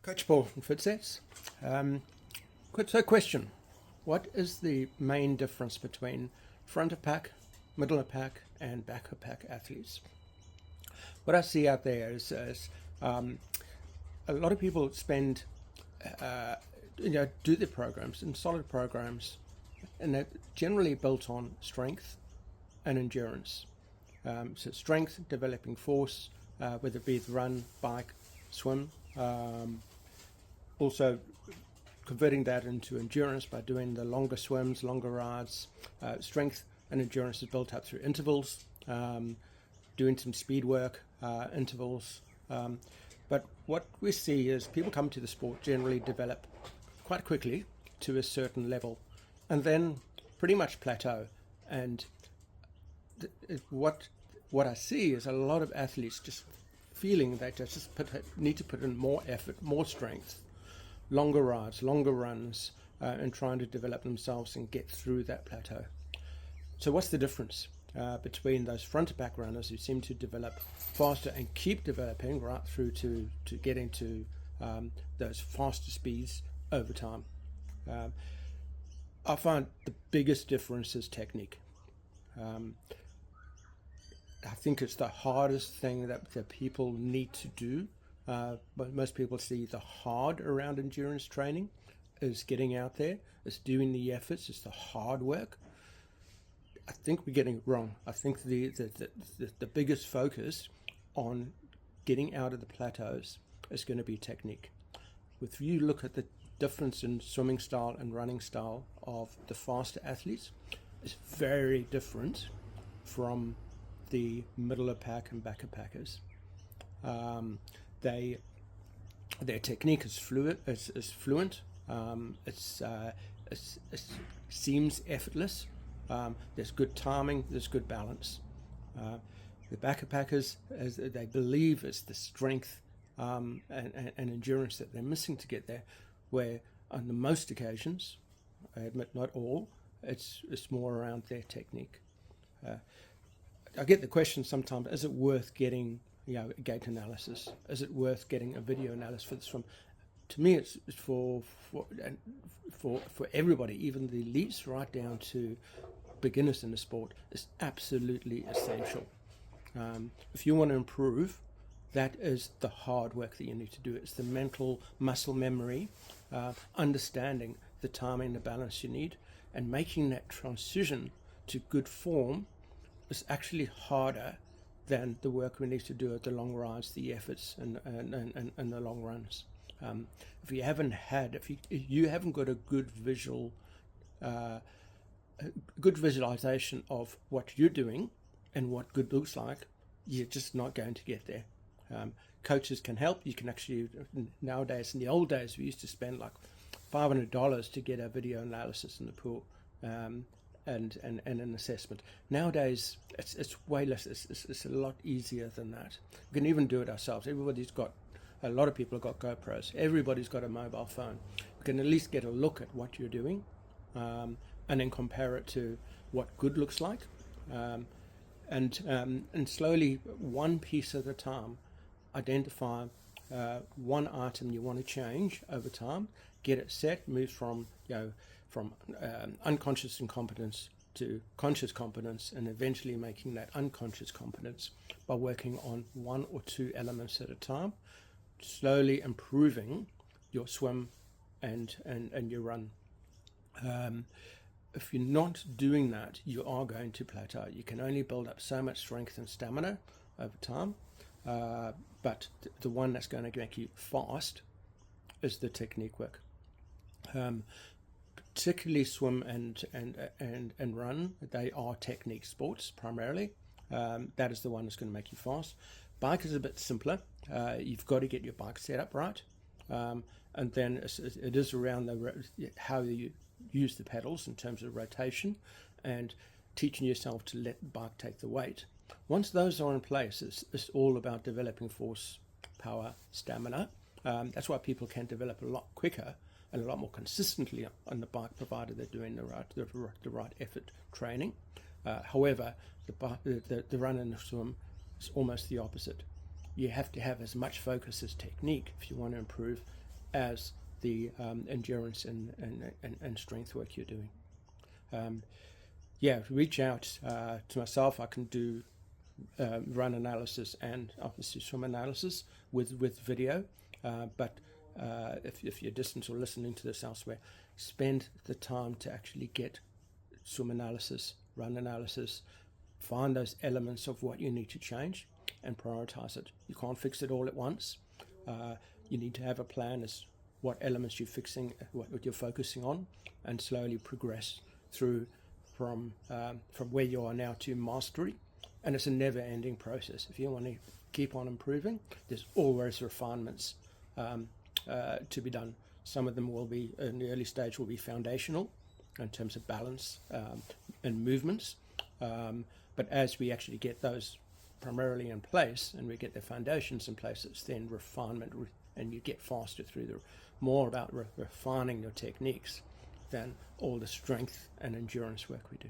Coach Paul from FitSets. Question. What is the main difference between front of pack, middle of pack, and back of pack athletes? What I see out there is a lot of people spend, do their programs and solid programs, and they're generally built on strength and endurance. So strength, developing force, whether it be the run, bike, swim. Also converting that into endurance by doing the longer swims, longer rides. Strength and endurance is built up through intervals, doing some speed work, intervals. But what we see is people come to the sport generally develop quite quickly to a certain level and then pretty much plateau. And what I see is a lot of athletes just feeling they just need to put in more effort, more strength, longer rides, longer runs, and trying to develop themselves and get through that plateau. So what's the difference between those front back runners who seem to develop faster and keep developing right through to getting to those faster speeds over time? I find the biggest difference is technique. I think it's the hardest thing that people need to do. But most people see the hard around endurance training is getting out there, is doing the efforts, it's the hard work. I think we're getting it wrong. I think the biggest focus on getting out of the plateaus is going to be technique. If you look at the difference in swimming style and running style of the faster athletes, it's very different from the middle of pack and back of packers. Their technique is fluent. It seems effortless. There's good timing. There's good balance. The backpackers, as they believe, it's the strength and endurance that they're missing to get there. Where on the most occasions, I admit not all, it's more around their technique. I get the question sometimes: is it worth getting a gait analysis? Is it worth getting a video analysis for the swim? To me, it's for everybody, even the elites, right down to beginners in the sport. It's absolutely essential. If you want to improve, that is the hard work that you need to do. It's the mental muscle memory, understanding the timing, the balance you need, and making that transition to good form is actually harder than the work we need to do at the long rides, the efforts, and the long runs. If you haven't got a good visualization of what you're doing and what good looks like, you're just not going to get there. Coaches can help. You can actually, nowadays, in the old days, we used to spend like $500 to get a video analysis in the pool. And an assessment. Nowadays, it's way less. It's a lot easier than that. We can even do it ourselves. A lot of people have got GoPros. Everybody's got a mobile phone. We can at least get a look at what you're doing, and then compare it to what good looks like, and slowly, one piece at a time, identify one item you want to change over time, get it set, move from unconscious incompetence to conscious competence, and eventually making that unconscious competence by working on one or two elements at a time, slowly improving your swim and your run. If you're not doing that, you are going to plateau. You can only build up so much strength and stamina over time, but the one that's going to make you fast is the technique work. Particularly swim and run, they are technique sports primarily. That is the one that's going to make you fast. Bike is a bit simpler. You've got to get your bike set up right, and then it is around how you use the pedals in terms of rotation and teaching yourself to let the bike take the weight. Once those are in place, it's all about developing force, power, stamina. That's why people can develop a lot quicker and a lot more consistently on the bike, provided they're doing the right effort training. However, the run and the swim is almost the opposite. You have to have as much focus as technique if you want to improve as the endurance and strength work you're doing. Reach out to myself. I can do run analysis and obviously swim analysis with video, but if you're distant or listening to this elsewhere, spend the time to actually get swim analysis, run analysis, find those elements of what you need to change and prioritize it. You can't fix it all at once. You need to have a plan as what elements you're fixing, what you're focusing on, and slowly progress through from where you are now to mastery. And it's a never-ending process. If you want to keep on improving, there's always refinements to be done. Some of them will be, in the early stage, will be foundational in terms of balance and movements. But as we actually get those primarily in place and we get the foundations in place, it's then refinement, and you get faster through more about refining your techniques than all the strength and endurance work we do.